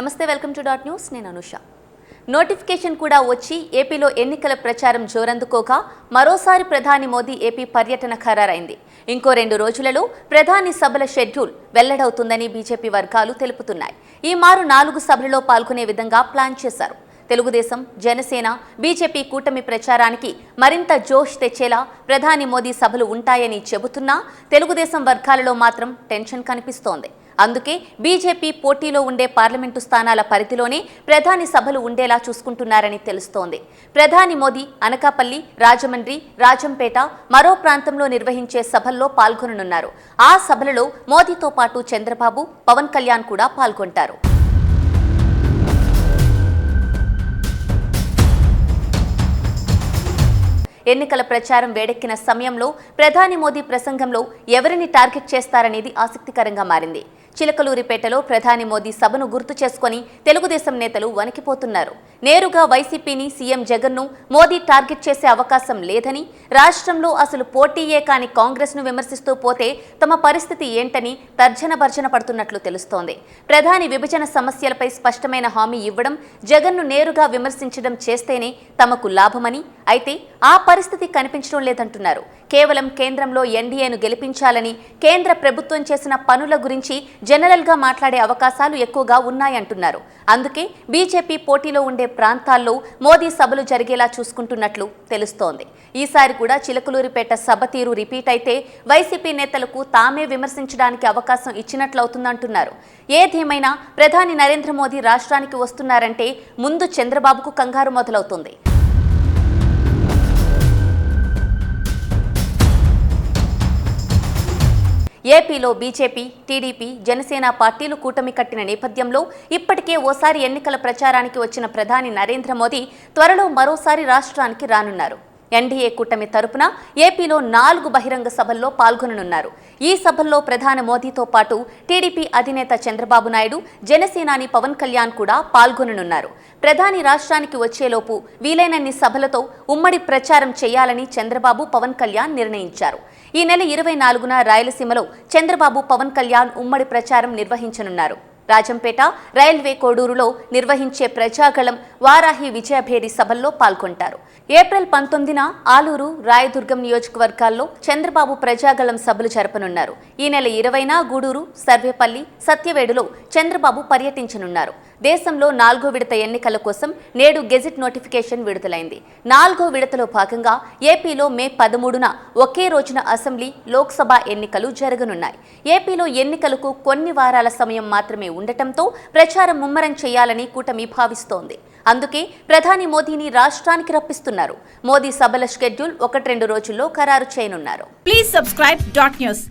నమస్తే, welcome to dot news. నేను Anusha. Notification కూడా వచ్చి ఏపీలో ఎన్నికల ప్రచారం జోరందుకోక మరోసారి ప్రధాని మోదీ ఏపీ పర్యటన ఖరారైంది. ఇంకో 2 రోజులలో ప్రధాని సభల షెడ్యూల్ వెల్లడవుతుందని బీజేపీ వర్గాలు తెలుపుతున్నాయి. ఈ మారు 4 సభలలో పాల్గొనే విధంగా ప్లాన్ చేశారు. తెలుగుదేశం, జనసేన, బీజేపీ కూటమి ప్రచారానికి మరింత జోష్ తెచ్చేలా ప్రధాని మోదీ సభలు ఉంటాయని చెబుతున్నా తెలుగుదేశం వర్గాలలో మాత్రం టెన్షన్ కనిపిస్తోంది. అందుకే బీజేపీ పోటీలో ఉండే పార్లమెంటు స్థానాల పరిధిలోనే ప్రధాని సభలు ఉండేలా చూసుకుంటున్నారని తెలుస్తోంది. ప్రధాని మోదీ అనకాపల్లి, రాజమండ్రి, రాజంపేట, మరో ప్రాంతంలో నిర్వహించే సభల్లో పాల్గొననున్నారు. ఆ సభలలో మోదీతో పాటు చంద్రబాబు, పవన్ కళ్యాణ్ కూడా పాల్గొంటారు. ఎన్నికల ప్రచారం వేడెక్కిన సమయంలో ప్రధాని మోదీ ప్రసంగంలో ఎవరిని టార్గెట్ చేస్తారనేది ఆసక్తికరంగా మారింది. చిలకలూరిపేటలో ప్రధాని మోదీ సభను గుర్తు చేసుకుని తెలుగుదేశం నేతలు వణికిపోతున్నారు. నేరుగా వైసీపీని, సీఎం జగన్ను మోదీ టార్గెట్ చేసే అవకాశం లేదని, రాష్ట్రంలో అసలు పోటీయే కాని కాంగ్రెస్ను విమర్శిస్తూ పోతే తమ పరిస్థితి ఏంటని తర్జన భర్జన పడుతున్నట్లు తెలుస్తోంది. ప్రధాని విభజన సమస్యలపై స్పష్టమైన హామీ ఇవ్వడం, జగన్ను నేరుగా విమర్శించడం చేస్తేనే తమకు లాభమని, అయితే ఆ పరిస్థితి కనిపించడం లేదంటున్నారు. కేవలం కేంద్రంలో ఎన్డీఏను గెలిపించాలని కేంద్ర ప్రభుత్వం చేసిన పనుల గురించి జనరల్గా మాట్లాడే అవకాశాలు ఎక్కువగా ఉన్నాయంటున్నారు. అందుకే బీజేపీ పోటీలో ఉండే ప్రాంతాల్లో మోదీ సభలు జరిగేలా చూసుకుంటున్నట్లు తెలుస్తోంది. ఈసారి కూడా చిలకలూరిపేట సభ తీరు రిపీట్ అయితే వైసీపీ నేతలకు తామే విమర్శించడానికి అవకాశం ఇచ్చినట్లవుతుందంటున్నారు. ఏదేమైనా ప్రధాని నరేంద్ర మోదీ రాష్ట్రానికి వస్తున్నారంటే ముందు చంద్రబాబుకు కంగారు మొదలవుతుంది. ఏపీలో బీజేపీ, టీడీపీ, జనసేన పార్టీలు కూటమి కట్టిన నేపథ్యంలో ఇప్పటికే ఓసారి ఎన్నికల ప్రచారానికి వచ్చిన ప్రధాని నరేంద్ర మోదీ త్వరలో మరోసారి రాష్ట్రానికి రానున్నారు. ఎన్డీఏ కూటమి తరపున ఏపీలో 4 బహిరంగ సభల్లో పాల్గొననున్నారు. ఈ సభల్లో ప్రధాని మోదీతో పాటు టీడీపీ అధినేత చంద్రబాబు నాయుడు, జనసేనాని పవన్ కళ్యాణ్ కూడా పాల్గొననున్నారు. ప్రధాని రాష్ట్రానికి వచ్చేలోపు వీలైనన్ని సభలతో ఉమ్మడి ప్రచారం చేయాలని చంద్రబాబు, పవన్ కళ్యాణ్ నిర్ణయించారు. ఈ నెల 24న రాయలసీమలో చంద్రబాబు, పవన్ కళ్యాణ్ ఉమ్మడి ప్రచారం నిర్వహించనున్నారు. రాజంపేట, రైల్వే కోడూరులో నిర్వహించే ప్రజాగళం, వారాహి, విజయభేరి సభల్లో పాల్గొంటారు. ఏప్రిల్ 19న ఆలూరు, రాయదుర్గం నియోజకవర్గాల్లో చంద్రబాబు ప్రజాగళం సభలు జరపనున్నారు. ఈ నెల 20న గూడూరు, సర్వేపల్లి, సత్యవేడులో చంద్రబాబు పర్యటించనున్నారు. దేశంలో 4వ విడత ఎన్నికల కోసం నేడు గెజిట్ నోటిఫికేషన్ విడుదలైంది. 4వ విడతలో భాగంగా ఏపీలో మే 13న ఒకే రోజున అసెంబ్లీ, లోక్సభ ఎన్నికలు జరగనున్నాయి. ఏపీలో ఎన్నికలకు కొన్ని వారాల సమయం మాత్రమే ఉండటంతో ప్రచారం ముమ్మరం చేయాలని కూటమి భావిస్తోంది. అందుకే ప్రధాని మోదీని రాష్ట్రానికి రప్పిస్తున్నారు. మోదీ సభల షెడ్యూల్ 1-2 రోజుల్లో ఖరారు చేయనున్నారు. Please subscribe dot news.